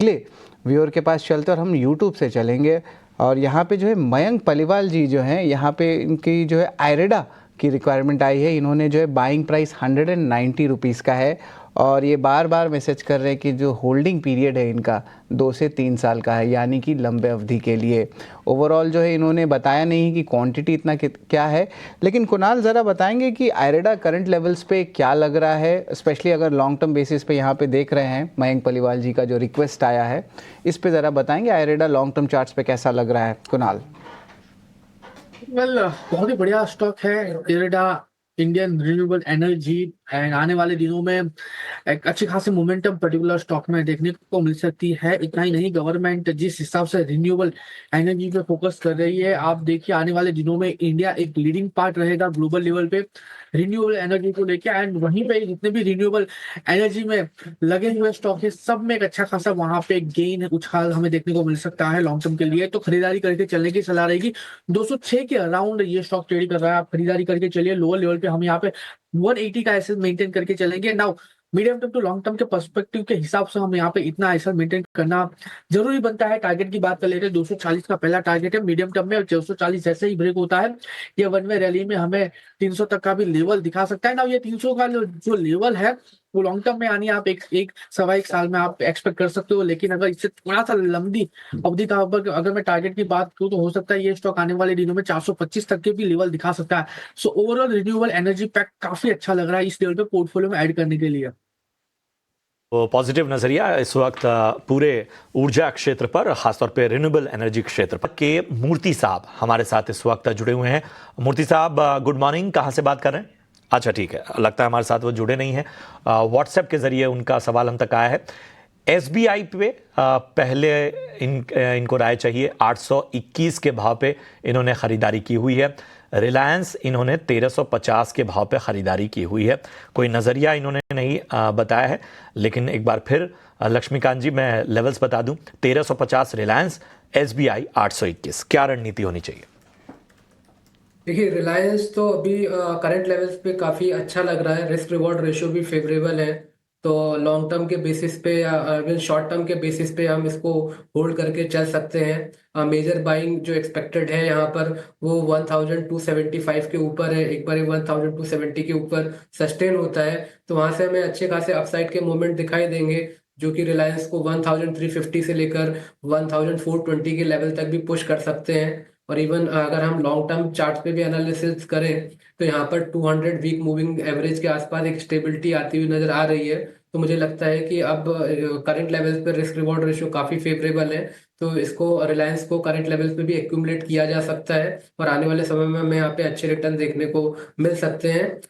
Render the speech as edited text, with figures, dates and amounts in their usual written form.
अगले व्यूअर के पास चलते हैं और हम यूट्यूब से चलेंगे। और यहाँ पे जो है मयंक पलिवाल जी जो हैं, यहाँ पे इनकी जो है आयरेडा की रिक्वायरमेंट आई है। इन्होंने जो है बाइंग प्राइस 190 रुपीज़ का है और ये बार बार मैसेज कर रहे हैं कि जो होल्डिंग पीरियड है इनका 2 से 3 साल का है, यानी कि लंबे अवधि के लिए। ओवरऑल जो है इन्होंने बताया नहीं कि क्वांटिटी इतना क्या है, लेकिन कुणाल ज़रा बताएंगे कि आयरेडा करंट लेवल्स पे क्या लग रहा है, स्पेशली अगर लॉन्ग टर्म बेसिस पे यहाँ पे देख रहे हैं मयंक पलिवाल जी का जो रिक्वेस्ट आया है, इस पे ज़रा बताएंगे आयरेडा लॉन्ग टर्म चार्ट्स पे कैसा लग रहा है कुणाल? वेल, बहुत ही बढ़िया स्टॉक है IREDA, Indian renewable energy. And आने वाले दिनों में एक अच्छी खासी मोमेंटम पर्टिकुलर स्टॉक में देखने को मिल सकती है। इतना ही नहीं, गवर्नमेंट जिस हिसाब से रिन्यूएबल एनर्जी पे फोकस कर रही है, आप देखिए आने वाले दिनों में इंडिया एक लीडिंग पार्ट रहेगा ग्लोबल लेवल पे रिन्यूएबल एनर्जी को लेकर। एंड वहीं पे जितने भी रिन्यूएबल एनर्जी में लगे हुए स्टॉक है, सब में एक अच्छा खासा वहां पे गेन उछाल हमें देखने को मिल सकता है लॉन्ग टर्म के लिए। तो खरीदारी करके चलने की सलाह रहेगी। 206 के अराउंड ये स्टॉक ट्रेड कर रहा है, आप खरीदारी करके चलिए। लोअर लेवल पे हम यहाँ पे 180 का एसेट मेंटेन करके चलेंगे। Now medium term to long term के पर्सपेक्टिव के हिसाब से हम यहाँ पे इतना एसेट मेंटेन करना जरूरी बनता है। टारगेट की बात कर लेते हैं, 240 का पहला टारगेट है मीडियम टर्म में, और 240 जैसे ही ब्रेक होता है ये वन वे रैली में हमें 300 तक का भी लेवल दिखा सकता है ना। ये 300 का जो लेवल है वो लॉन्ग टर्म में आनी आप एक सवा एक साल में आप एक्सपेक्ट कर सकते हो। लेकिन अगर इससे थोड़ा सा लंबी अवधि का अगर मैं टारगेट की बात करूं, तो हो सकता है ये स्टॉक आने वाले दिनों में 425 तक के भी लेवल दिखा सकता है। So overall renewable energy pack काफी अच्छा लग रहा है इस लेवल पे पोर्टफोलियो में ऐड करने के लिए। तो पॉजिटिव नजरिया इस वक्त पूरे ऊर्जा क्षेत्र पर, खासतौर पे रिन्यूएबल एनर्जी क्षेत्र पर। के मूर्ति साहब हमारे साथ इस वक्त जुड़े हुए हैं। मूर्ति साहब गुड मॉर्निंग, कहाँ से बात कर रहे हैं? अच्छा ठीक है, लगता है हमारे साथ वो जुड़े नहीं हैं। व्हाट्सएप के जरिए उनका सवाल हम तक आया है। एसबीआई पे पहले इनको राय चाहिए। 821 के भाव पे इन्होंने खरीदारी की हुई है। रिलायंस इन्होंने 1350 के भाव पे खरीदारी की हुई है। कोई नज़रिया इन्होंने नहीं बताया है, लेकिन एक बार फिर लक्ष्मीकांत जी मैं लेवल्स बता दूं। 1350 रिलायंस, एसबीआई 821, क्या रणनीति होनी चाहिए? देखिए, रिलायंस तो अभी करंट लेवल्स पे काफ़ी अच्छा लग रहा है, रिस्क रिवॉर्ड रेशियो भी फेवरेबल है। तो लॉन्ग टर्म के बेसिस पे या शॉर्ट टर्म के बेसिस पे हम इसको होल्ड करके चल सकते हैं। मेजर बाइंग जो एक्सपेक्टेड है यहाँ पर वो 1275 के ऊपर है। एक बार 1270 के ऊपर सस्टेन होता है तो वहाँ से हमें अच्छे खासे अपसाइड के मोमेंट दिखाई देंगे, जो कि रिलायंस को 1350 से लेकर 1420 के लेवल तक भी पुश कर सकते हैं। और इवन अगर हम लॉन्ग टर्म चार्ट पे भी एनालिसिस करें तो यहाँ पर 200 वीक मूविंग एवरेज के आसपास एक स्टेबिलिटी आती हुई नजर आ रही है। तो मुझे लगता है कि अब करंट लेवल्स पे रिस्क रिवॉर्ड रेशियो काफ़ी फेवरेबल है, तो इसको रिलायंस को करंट लेवल्स पे भी एक्यूमुलेट किया जा सकता है और आने वाले समय में हमें यहाँ पे अच्छे रिटर्न देखने को मिल सकते हैं।